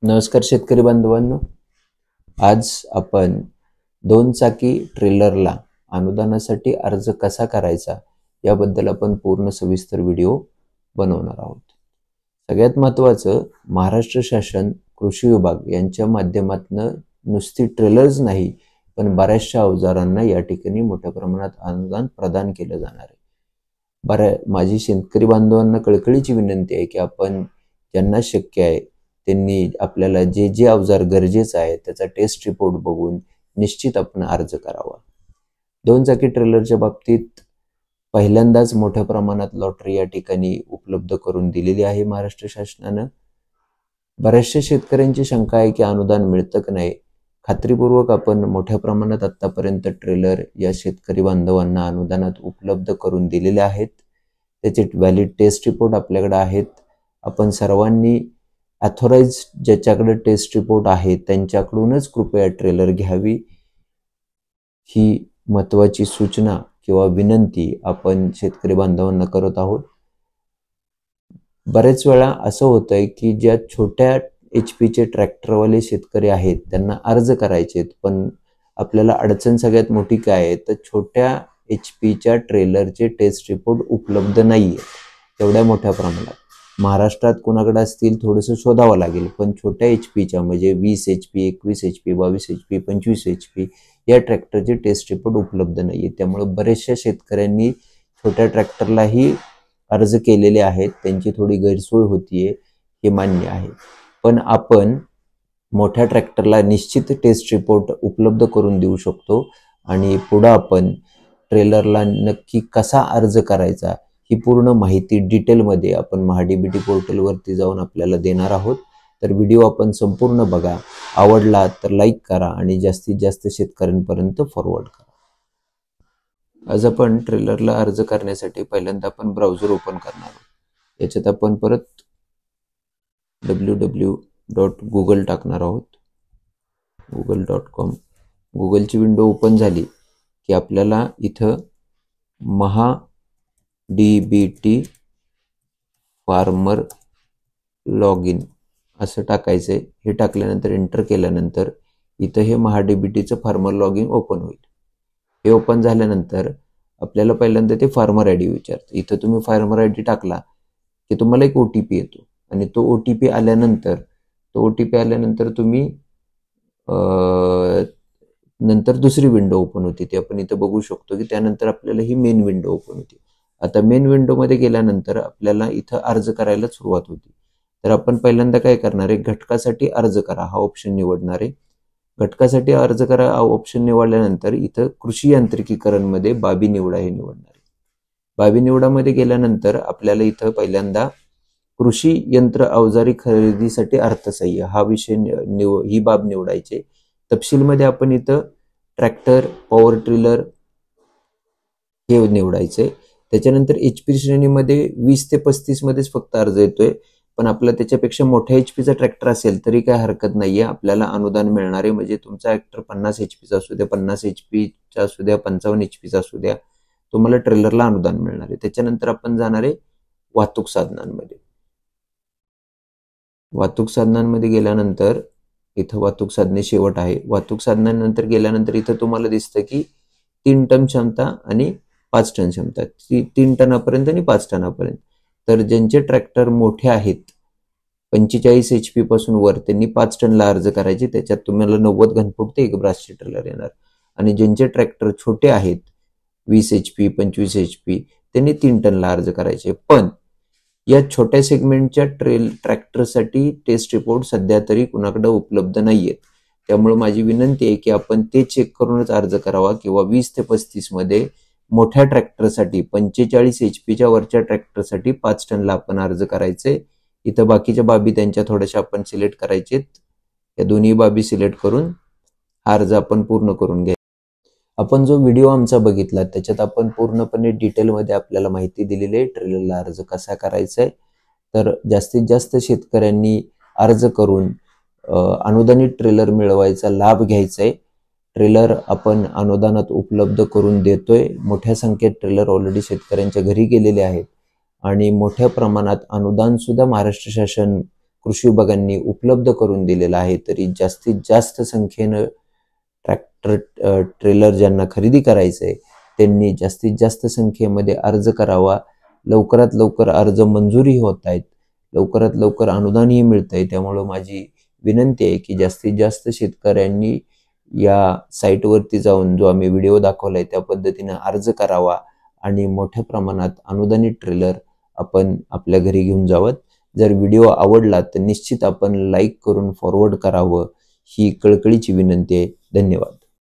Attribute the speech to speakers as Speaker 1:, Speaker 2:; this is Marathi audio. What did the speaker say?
Speaker 1: नमस्कार शेतकरी बांधवांनो, आज आपण 2 चाकी ट्रेलरला अनुदानासाठी अर्ज कसा करायचा याबद्दल आपण पूर्ण सविस्तर व्हिडिओ बनवणार आहोत। सगळ्यात महत्त्वाचं, महाराष्ट्र शासन कृषी विभाग यांच्या माध्यमातून नुसती ट्रेलर्स नाही पण बऱ्याचशा अवजारांना या ठिकाणी मोठ्या प्रमाणात अनुदान प्रदान केलं जाणार आहे। माझी शेतकरी बांधवांना कळकळीची विनंती आहे की आपण ज्यांना शक्य आहे त्यांनी आपल्याला जे जे अवजार गरजेचं आहे त्याचा टेस्ट रिपोर्ट बघून निश्चित आपण अर्ज करावा। 2 चाकी ट्रेलरच्या बाबतीत पहिल्यांदाच मोठ्या प्रमाणात लॉटरी या ठिकाणी उपलब्ध करून दिलेली आहे महाराष्ट्र शासनानं। बऱ्याचशा शेतकऱ्यांची शंका आहे की अनुदान मिळतं की नाही। खात्रीपूर्वक आपण मोठ्या प्रमाणात आतापर्यंत ट्रेलर या शेतकरी बांधवांना अनुदानात उपलब्ध करून दिलेले आहेत। त्याचे व्हॅलिड टेस्ट रिपोर्ट आपल्याकडे आहेत। आपण सर्वांनी ऑथोराइज ज्याच्याकडे टेस्ट रिपोर्ट आहे त्यांच्याकडूनच कृपया ट्रेलर घ्यावी, ही महत्त्वाची सूचना किंवा विनंती आपण शेतकरी बांधवांना करत आहोत। बरेच वेळा असं होतंय की ज्या छोट्या HP ट्रॅक्टरवाले शेतकरी आहेत त्यांना अर्ज करायचे, पण आपल्याला अडचण सगळ्यात मोठी काय आहे तर छोट्या HP ट्रेलरचे टेस्ट रिपोर्ट उपलब्ध नाहीये तेवढ्या मोठ्या प्रमाणात। महाराष्ट्रात कोणाकडे असतील थोडंसं शोधावं लागेल, पण छोट्या HP म्हणजे 20 HP, 21 HP, 22 HP, 25 HP या ट्रॅक्टरचे टेस्ट रिपोर्ट उपलब्ध नाहीये। त्यामुळे बरेचशा शेतकऱ्यांनी छोट्या ट्रॅक्टरलाही अर्ज केलेले आहेत, त्यांची थोडी गैरसोय होतीये हे मान्य आहे। पण आपण मोठ्या ट्रॅक्टरला निश्चित टेस्ट रिपोर्ट उपलब्ध करून देऊ शकतो आणि पुढे आपण ट्रेलरला नक्की कसा अर्ज करायचा ही पूर्ण माहिती डिटेलमध्ये आपण महाडीबीटी पोर्टलवरती जाऊन आपल्याला देणार आहोत। तर व्हिडिओ आपण संपूर्ण बघा, आवडला तर लाईक करा आणि जास्तीत जास्त शेतकऱ्यांपर्यंत फॉरवर्ड करा। आज आपण ट्रेलरला अर्ज करण्यासाठी पहिल्यांदा आपण ब्राउझर ओपन करणार आहोत। याच्यात आपण परत www.google टाकणार आहोत, google.com। गुगलची विंडो ओपन झाली की आपल्याला इथं महाडीबीटी फार्मर लॉग इन असं टाकायचंय। हे टाकल्यानंतर एंटर केल्यानंतर इथं हे महाडीबीटीचं फार्मर लॉग इन ओपन होईल। हे ओपन झाल्यानंतर आपल्याला पहिल्यांदा ते फार्मर आयडी विचारतं। इथं तुम्ही फार्मर आयडी टाकला की तुम्हाला एक OTP येतो आणि तो OTP आल्यानंतर तुम्ही नंतर दुसरी विंडो ओपन होती, ते आपण इथं बघू शकतो की त्यानंतर आपल्याला ही मेन विंडो ओपन होती। आता मेन विंडो मध्ये गेल्यानंतर आपल्याला इथं अर्ज करायला सुरुवात होती। तर आपण पहिल्यांदा काय करणार आहे, घटकासाठी अर्ज करा हा ऑप्शन निवडणार आहे। घटकासाठी अर्ज करा हा ऑप्शन निवडल्यानंतर इथं कृषी यांत्रिकीकरण मध्ये बाबी निवडा हे निवडणार आहे। बाबी निवडामध्ये गेल्यानंतर आपल्याला इथं पहिल्यांदा कृषी यंत्र अवजारी खरेदीसाठी अर्थसहाय्य हा विषय ही बाब निवडायचे। तपशीलमध्ये आपण इथं ट्रॅक्टर, पॉवर ट्रिलर हे निवडायचे। त्याच्यानंतर HP श्रेणीमध्ये 20 ते 35 मध्येच फक्त अर्ज येतोय, पण आपला त्याच्यापेक्षा मोठ्या HPचा ट्रॅक्टर असेल तरी काय हरकत नाहीये, आपल्याला अनुदान मिळणार आहे। म्हणजे तुमचा ट्रॅक्टर 50 HPचा असू द्या, 50 HPचा असू द्या, 55 HPचा असू द्या, तुम्हाला ट्रेलरला अनुदान मिळणार आहे। त्याच्यानंतर आपण जाणार आहे वाहतूक साधनांमध्ये। वाहतूक साधनांमध्ये गेल्यानंतर इथं वाहतूक साधने शेवट आहे। वाहतूक साधनांनंतर गेल्यानंतर इथं तुम्हाला दिसतं की 3 टन क्षमता आणि 5 टन क्षमता, 3 टनापर्यंत आणि 5 टनापर्यंत। तर ज्यांचे ट्रॅक्टर मोठे आहेत 45 HP पासून वर त्यांनी 5 टनला अर्ज करायचे। त्याच्यात तुम्हाला 90 घनफूट ते 1 ब्रासची ट्रेलर येणार। आणि ज्यांचे ट्रॅक्टर छोटे आहेत 20 HP, 25 HP त्यांनी 3 टनला अर्ज करायचे। पण या छोट्या सेगमेंटच्या ट्रॅक्टरसाठी टेस्ट रिपोर्ट सध्या तरी कुणाकडे उपलब्ध नाहीयेत। त्यामुळे माझी विनंती आहे की आपण ते चेक करूनच अर्ज करावा, किंवा 20 ते 35 मध्ये मोठ्या ट्रॅक्टरसाठी 45 HPच्या वरच्या ट्रॅक्टरसाठी 5 टनला आपण अर्ज करायचे। इथं बाकीच्या बाबी त्यांच्या थोड्याशा आपण सिलेक्ट करायचेत। या दोन्ही बाबी सिलेक्ट करून हा अर्ज आपण पूर्ण करून घ्या। आपण जो व्हिडिओ आमचा बघितला त्याच्यात आपण पूर्णपणे डिटेलमध्ये आपल्याला माहिती दिलेली आहे ट्रेलरला अर्ज कसा करायचा आहे। तर जास्तीत जास्त शेतकऱ्यांनी अर्ज करून अनुदानित ट्रेलर मिळवायचा लाभ घ्यायचा आहे। ट्रेलर आपण अनुदानात उपलब्ध करून देतोय। मोठ्या संख्येत ट्रेलर ऑलरेडी शेतकऱ्यांच्या घरी गेलेले आहेत आणि मोठ्या प्रमाणात अनुदान सुद्धा महाराष्ट्र शासन कृषी विभागांनी उपलब्ध करून दिलेला आहे, तरी जास्तीत जास्त संख्येनं ट्रॅक्टर ट्रेलर ज्यांना खरेदी करायचं आहे त्यांनी जास्तीत जास्त संख्येमध्ये अर्ज करावा. लवकरात लवकर अर्ज मंजुरी होत आहेत, लवकरात लवकर अनुदानही मिळतंय. त्यामुळं माझी विनंती आहे की जास्तीत जास्त शेतकऱ्यांनी या साईटवरती जाऊन जो आम्ही व्हिडिओ दाखवलाय त्या पद्धतीने अर्ज करावा आणि मोठ्या प्रमाणात अनुदानित ट्रेलर आपण आपल्या घरी घेऊन जावं. जर व्हिडिओ आवडला तर निश्चित आपण लाईक करून फॉरवर्ड करावं, ही कळकळीची विनंती आहे. धन्यवाद.